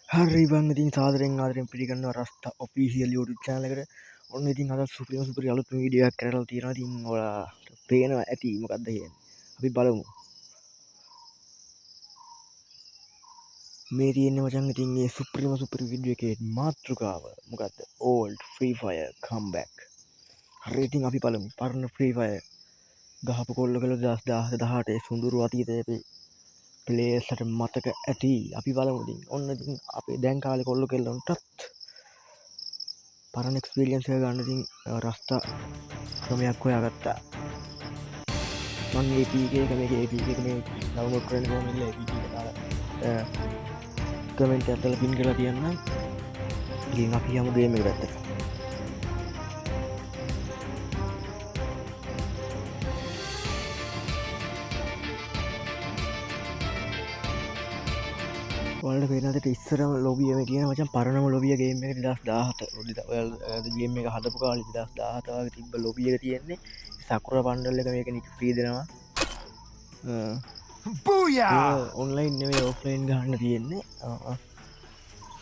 හරි බං ඉතින් සාදරෙන් ආදරෙන් පිළිගන්නවා රස්තා ඔෆිෂියල් YouTube channel එකට. ඔන්න ඉතින් අද සුපිරි අලුත් වීඩියෝ එකක් කරලා තියෙනවා. ඉතින් ඔයාලා පේනවා ඇති මොකද්ද කියන්නේ. අපි බලමු. මේ තියෙන්නේ මචං ඉතින් මේ සුපිරි වීඩියෝ එකේ මාතෘකාව මොකද්ද? Old Free Fire comeback. හරි ඉතින් අපි බලමු. පරණ Free Fire ගහපු කොල්ල කියලා 2017 සුඳුරු අතීතයේ ප්ලේයර්ස්ට මතක ඇති. අපි බලමු ඉතින්. ඔන්න ඉතින් අපේ දැන් කාලේ කොල්ල කෙල්ලන්ටත් පරණ එක්ස්පීරියන්ස් එක ගන්න ඉතින් රස්තා ක්‍රමයක් හොයාගත්තා. මම මේ APK එක මේ ඩවුන්ලෝඩ් කරන්න කොහොමද APK එක දාලා කමෙන්ට් එකක් දාලා පින් කරලා තියන්නම්. ඉතින් අපි යමු ගේම් එක පැත්තට. ඔයාලට පේනවාද ඉස්සරම ලොබිය මේ තියෙන මචං පරණම ලොබිය ගේම් එක 2017 ඔයාලා ගේම් එක හදපු කාලේ 2017 වගේ තිබ්බ ලොබිය එක තියෙන්නේ සකුරා බණ්ඩල් එක මේක නික ෆ්‍රී දෙනවා. ඔන්ලයින් නෙවෙයි ඔෆ්ලයින් ගන්න තියෙන්නේ.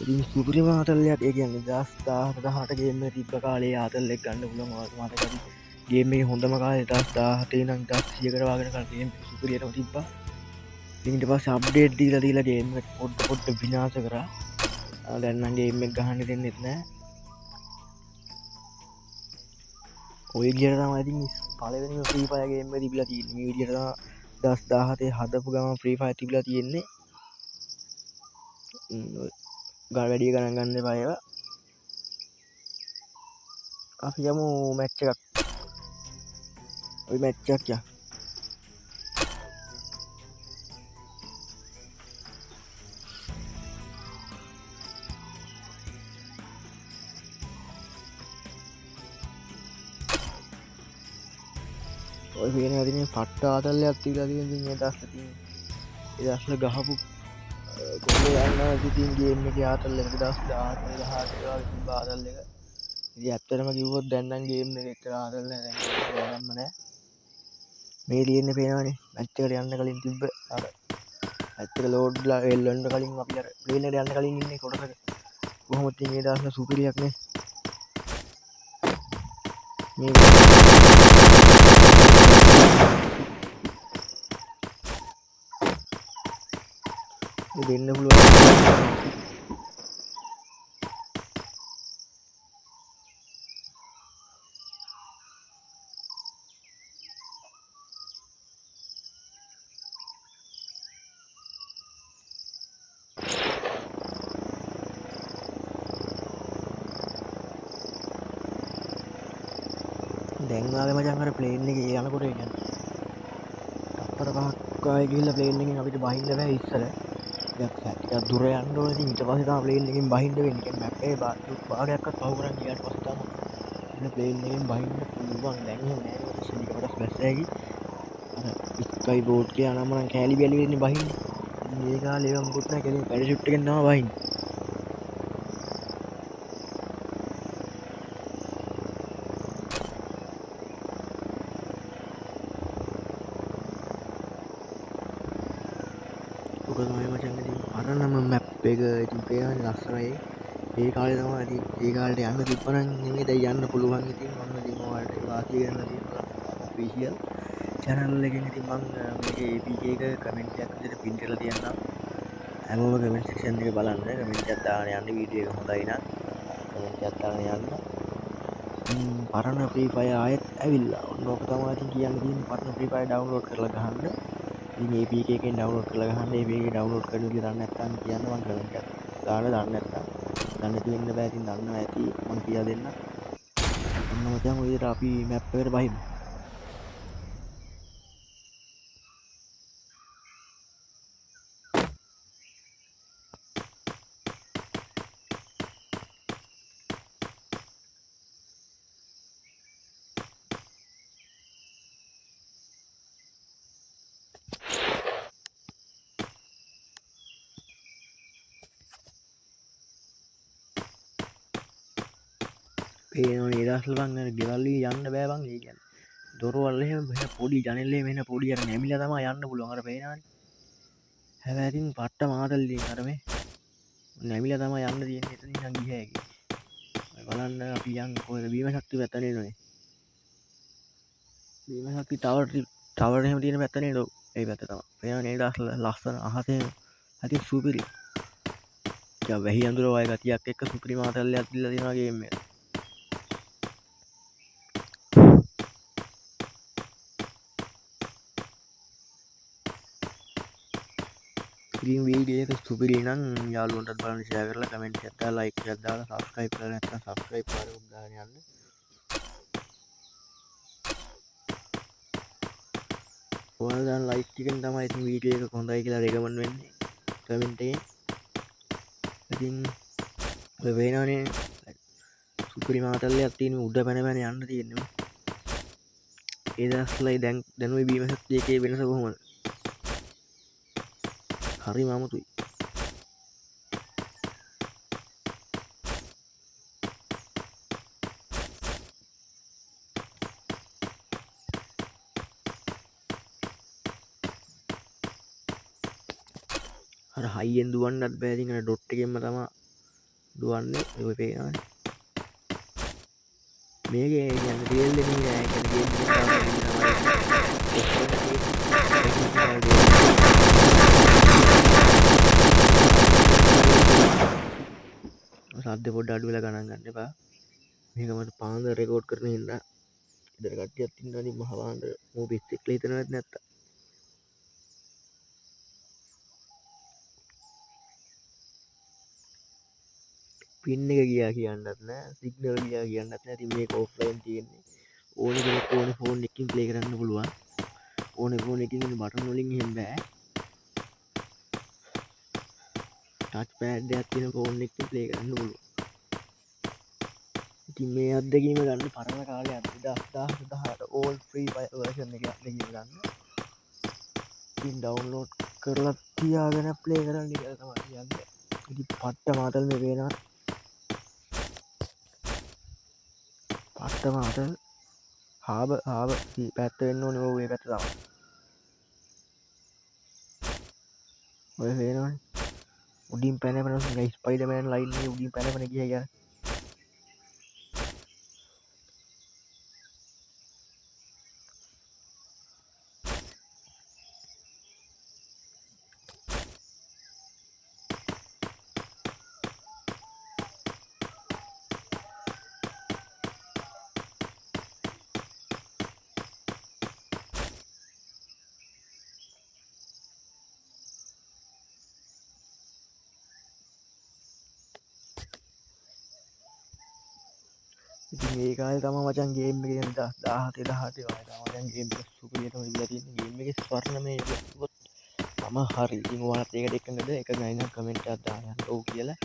ඉතින් සුපිරිම ආතල්ලයක් ඒ කියන්නේ 2017 ගේම් එක තිබ්බ කාලේ ආතල්ලෙක් ගන්න පුළුවන්. ඔයාලට මතකයි ගේම් එකේ හොඳම කාලේ 2017 ඉඳන් 2000 කට වගේ කාලේ ගේම් සුපිරියටම තිබ්බා. ඊට පස්සේ අප්ඩේට් දීලා ගේම් එක පොඩ්ඩ විනාශ කරා. දැන් නම් ගේම් එක ගහන්න දෙන්නෙත් නෑ. ඔය විදිහට තමයි ඉතින් පළවෙනිම ෆ්‍රී ෆයර් ගේම් එක තිබිලා තියෙන්නේ. මේ විදිහට තමයි 2017 හදපු ගමන් ෆ්‍රී ෆයර් තිබිලා තියෙන්නේ. ගල් වැඩි ගණන් ගන්න එපා ඒවා. අපි යමු මැච් එකක්. ඔය මැච් එකක් යා. ඔය පේන ඇතිනේ පට්ට ආතල්ලයක් තිබිලා තියෙන ඉතින් මේ දස්ල තියෙන. ඒ දස්ල ගහපු කොල්ලෝ යනවා ඉතින් ගේම් එකේ ආතල් එක 2018 වගේ තිබ්බ ආතල් එක. ඉතින් ඇත්තටම කිව්වොත් දැන් නම් ගේම් එක එක්ක ආතල් නැහැ. දැන් ගොඩක්ම නැහැ. මේ තියෙන්නේ පේනවනේ මැච් එකට යන්න කලින් තිබ්බ අර මැච් එක ලෝඩ්ලා එල්ලන්න කලින් අපි අර ප්ලේන් එකට යන්න කලින් ඉන්නේ කොටසක. කොහොමද ඉතින් මේ දස්ල සුපිරියක් නේ. මේ දෙන්න පුළුවන්. දැන් ආවේ මචං අර ප්ලේන් එකේ යනකොට කියන්නේ තප්පර පහක් ආයේ ගිහිල්ලා ප්ලේන් එකෙන් අපිට බහින්න බෑ ඉස්සර. ටිකක් දුර යන්න ඕනේ. ඉතින් ඊට පස්සේ තමයි ප්ලේන් එකෙන් බහින්න වෙන්නේ. කියන්නේ මැප් එකේ භාගයක්වත් පහු කරන් ගියාට පස්සේ තමයි අපිට ප්ලේන් එකෙන් බහින්න පුළුවන්. දැන් එහෙම නෑ නේද? ඉස්සෙල්ලා කොටස් බැස්ස හැකි. අර ස්කයි බෝට් එක යනම නම් කෑලි බැලි වෙන්නේ බහින්නේ. ඉතින් මේ කාලේ ඒවා මොකුත් නෑ. කෙලින් පැරෂූට් එකෙන් තමයි බහින්නේ. ඔක තමයි මචං ඉතින් පරණම මැප් එක ඉතින් පේනවනේ ලස්සනයි. ඒ කාලේ තමයි ඉතින් ඒ කාලේට යන්න තිබ්බනම් නෙමෙයි දැන් යන්න පුළුවන්. ඉතින් ඔන්න ඉතින් ඔයාලට වාසිය ගන්න තියෙනවා ඔෆිෂියල් channel එකෙන්. ඉතින් මම මේකේ APK එක කමෙන්ට් එකක් විදිහට පින් කරලා තියන්නම්. හැමෝම කමෙන්ට් සෙක්ෂන් එකේ බලන්න කමෙන්ට් එකක් දාගෙන යන්න. වීඩියෝ එක හොඳයි නම් කමෙන්ට් එකක් දාගෙන යන්න. පරණ Free Fire ආයෙත් ඇවිල්ලා. ඔන්න ඕක තමයි ඉතින් කියන්න තියෙන්නේ. පරණ Free Fire download කරලා ගහන්න. ඉතින් APK එකෙන් download කරලා ගහන්න. APK download කරන විදිහ දන්නේ නැත්නම් කියන්න මම කමෙන්ට් එකක් දාන්න. දන්නේ නැත්නම් දන්නේ නැති වෙන්න බෑ. ඉතින් දන්නවා ඇති මම කියලා දෙන්න. ඔන්න මචං ඔය විදිහට අපි මැප් එකට බහිමු. පේනවනේ ඒ දවස්වල බං අර ගෙවල් වලින් යන්න බෑ බං. ඒ කියන්නේ දොරවල් එහෙම මෙහෙම පොඩි ජනෙල් එහෙම මෙහෙම පොඩි අර නැමිලා තමයි යන්න පුළුවන්. අර පේනවනේ. හැබැයි ඉතින් පට්ට මාතල් ඉතින් අර මේ නැමිලා තමයි යන්න තියෙන්නේ. එතනින් නම් ගිය හැකි. බලන්න අපි යන් කොහෙද බීම ශක්තිය පැත්තට එනවනේ. බීම ශක්තිය ටවර් එහෙම තියෙන පැත්තට නේද? ඒ පැත්ත තමයි. පේනව නේද ලස්සන අහසේ හරි සුපිරි. වැහි අඳුර වගේ ගතියක් එක්ක සුපිරි මාතල්ලයක් දීලා තියෙනවා ගේම් එක. ඉතින් වීඩියෝ එක සුපිරි නම් යාළුවන්ටත් බලන්න ෂෙයා කරලා කමෙන්ට් එකක් දාලා ලයික් එකක් දාලා සබ්ස්ක්‍රයිබ් කරලා නැත්නම් සබ්ස්ක්‍රයිබ් කරලා උදාගෙන යන්න. ඔයාලා දාන ලයික් එකෙන් තමයි ඉතින් වීඩියෝ එක හොඳයි කියලා රෙකමන්ඩ් වෙන්නේ කමෙන්ට් එකෙන්. ඉතින් ඔය වෙනවනේ සුපිරි මාතල්ලයක් තියෙන උඩ පැන පැන යන්න තියෙනවා. ඒ දවස්වලයි දැන් ওই බීම ශක්තිය එකේ වෙනස කොහොමද? හරිම අමුතුයි. අර හයියෙන් දුවන්නත් බෑ. ඉතින් අර ඩොට් එකෙන්ම තමයි දුවන්නේ. ඔය පේනවනේ. මේකේ කියන්නේ රියල් එනිමි නෑ. ඒ කියන්නේ ගේම් එකේ සද්ද පොඩ්ඩ අඩු වෙලා ගණන් ගන්න එපා. මේක මට පාන්දර රෙකෝඩ් කරන හින්දා ඉතින් කට්ටියක් ඉන්නවා. ඉතින් මහ පාන්දර මූවිස් එක්ක හිතනවත් නැත්තා. පින් එක ගියා කියන්නත් නෑ. සිග්නල් ගියා කියන්නත් නෑ. ඉතින් මේක ඔෆ්ලයින් තියෙන්නේ. ඕනේ කෙනෙක් ඕනේ ෆෝන් එකකින් ප්ලේ කරන්න පුළුවන්. ඕනේ ෆෝන් එකකින් බටන් වලින් එහෙම බෑ. ටච් පෑඩ් එකක් තියෙන ෆෝන් එකකින් ප්ලේ කරන්න පුළුවන්. ඉතින් මේ අත්දැකීම ගන්න පරණ කාලේ 2018 all free version එකේ අත්දැකීම ගන්න. ඉතින් ඩවුන්ලෝඩ් කරලා තියාගෙන ප්ලේ කරන්න කියලා තමයි කියන්නේ. ඉතින් පට්ට මාතල් මේ වෙනවා. පට්ට මාතල් හාබ පැත්ත වෙන්න ඕනේ. ඔව් ඒ පැත්ත තමයි. ඔය වෙනවනේ. උඩින් පැන පැන ස්පයිඩර්මෑන් ලයින් එකේ උඩින් පැන පැන ගියා කියන්නේ. ඉතින් ඒ කාලේ තමයි මචං ගේම් එකේ 2017 18 වගේ තමයි දැන් ගේම් එක සුපිරියටම ඉවිලා තියෙන්නේ. ගේම් එකේ ස්වර්ණමය යුගය කිව්වොත් තම හරි. ඉතින් ඔයාලත් ඒකට එකඟද? එකඟයි නම් කමෙන්ට් එකක් දාන්න. ඔව් කියලා.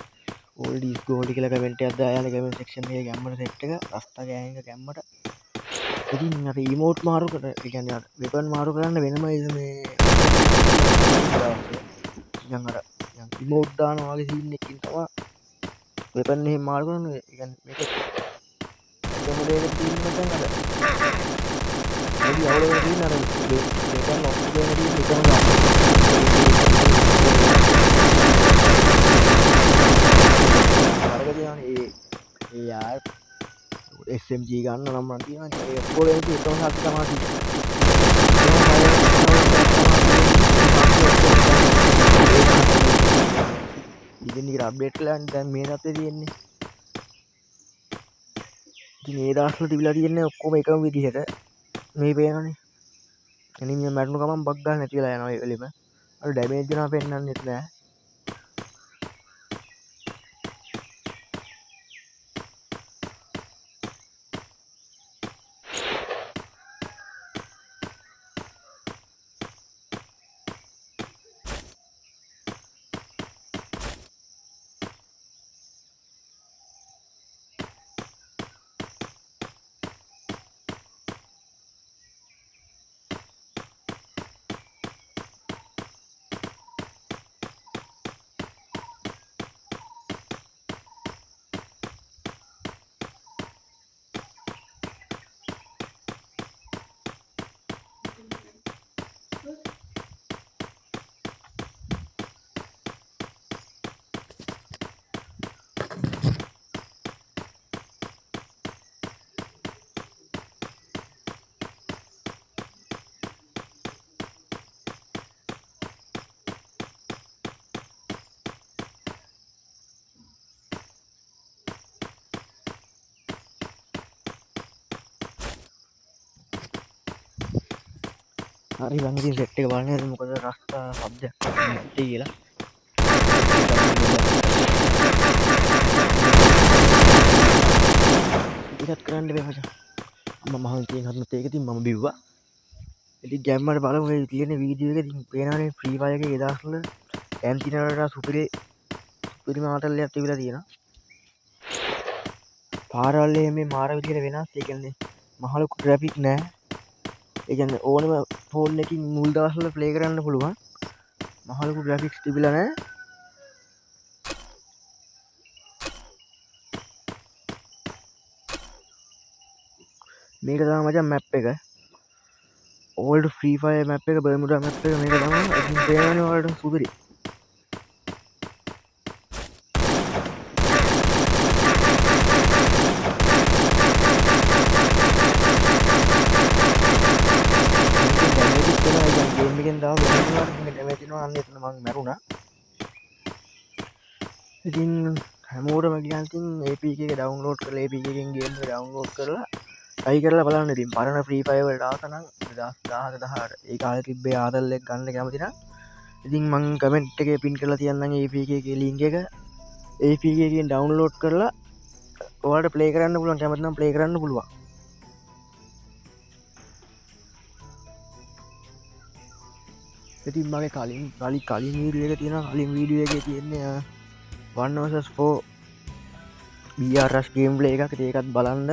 ඕල්ඩ් ඉස් ගෝල්ඩ් කියලා කමෙන්ට් එකක් දාලා කමෙන්ට් සෙක්ෂන් එකේ ගැම්මට සෙට් එක රස්තා ගෑන් එක ගැම්මට. ඉතින් අර ඉමෝට් මාරු කර ඒ කියන්නේ අර වෙපන් මාරු කරන්න වෙනම මේ නිකන් අර ඉමෝට් දානවා වගේ සීන් එකකින් තමයි වෙපන් එහෙම මාරු කරන්නේ. ඒ කියන්නේ මේක මොඩේකට තියෙන නැත්නම් අර වැඩි අවුලක් තියෙන අර වෙපන් ඔක්කොම තියෙන එකම ගන්න. ඒ යාර් SMG ගන්න නම් මන් කියනවා ඒ ඔක්කොම එකම හත් තමයි ඉතින් ඒක අප්ඩේට් කරලා දැන් මේ තත්ත්වේ තියෙන්නේ. ඉතින් ඒ දවස්වල තිබිලා තියෙන්නේ ඔක්කොම එකම විදිහට මේ පේනවනේ. එනිමිය මැරුණු ගමන් බග් ගන්න නැති වෙලා යනවා ඒ වෙලෙම. අර ඩැමේජ් වෙනවා පෙන්නන්නෙත් නෑ. හරි වංගින් සෙට් එක බලන්න මොකද රස්තා සබ්දයක් නැත්තේ කියලා ඉතිත් කරන්න බෑ මචං මම මහල් තියෙන හදනත් ඒක ඉතින් මම බිව්වා ඉතින් ගැම්මට බලමු මේ තියෙන වීඩියෝ එක ඉතින් පේනවනේ ෆ්‍රී ෆයර් එකේ ඒ දවස්වල ඇන්ටිනාට සුපිරි මාතල්ලයක් තිබිලා තියෙනවා පාරවල් මේ මාර විදියට වෙනස් ඒ කියන්නේ මහ ලොකු ග්‍රැෆික් නෑ ඒ කියන්නේ ඕනම ෆෝන් එකකින් මුල් දවස්වල ප්ලේ කරන්න පුළුවන් මහ ලොකු ග්‍රැෆික්ස් තිබිලා නෑ මේක තමයි මචං මැප් එක ඕල්ඩ් ෆ්‍රී ෆයර් මැප් එක බර්මුඩා මැප් එක මේක තමයි ඉතින් පේනවනේ ඔයාලට සුපිරි ඉතින් හැමෝටම කියන්තින් APK එක ඩවුන්ලෝඩ් කරලා APK එකෙන් ගේම් එක ඩවුන්ලෝඩ් කරලා try කරලා බලන්න ඉතින් පරණ ෆ්‍රී ෆයර් වලට ආස නම් 2018 ඒ කාලේ තිබ්බේ ආදල් එක ගන්න කැමති නම් ඉතින් මං කමෙන්ට් එකේ පින් කරලා තියන්නම් APK එකේ link එක APK එකෙන් ඩවුන්ලෝඩ් කරලා ඔයාලට ප්ලේ කරන්න පුළුවන් කැමති නම් ප්ලේ කරන්න පුළුවන් ඉතින් මගේ කලින් වීඩියෝ එක තියෙනවා කලින් වීඩියෝ එකේ තියෙන්නේ 1vs4 BRS ගේම් ප්ලේ එකක් ඒකත් බලන්න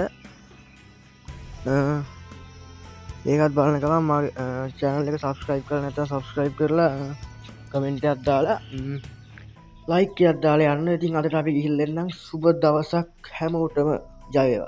ඒකත් බලන ගමන් මගේ channel එක subscribe කරලා නැත්නම් subscribe කරලා කමෙන්ට් එකක් දාලා like එකක් දාලා යන්න ඉතින් අදට අපි ගිහින් එන්නම් සුබ දවසක් හැමෝටම ජය වේවා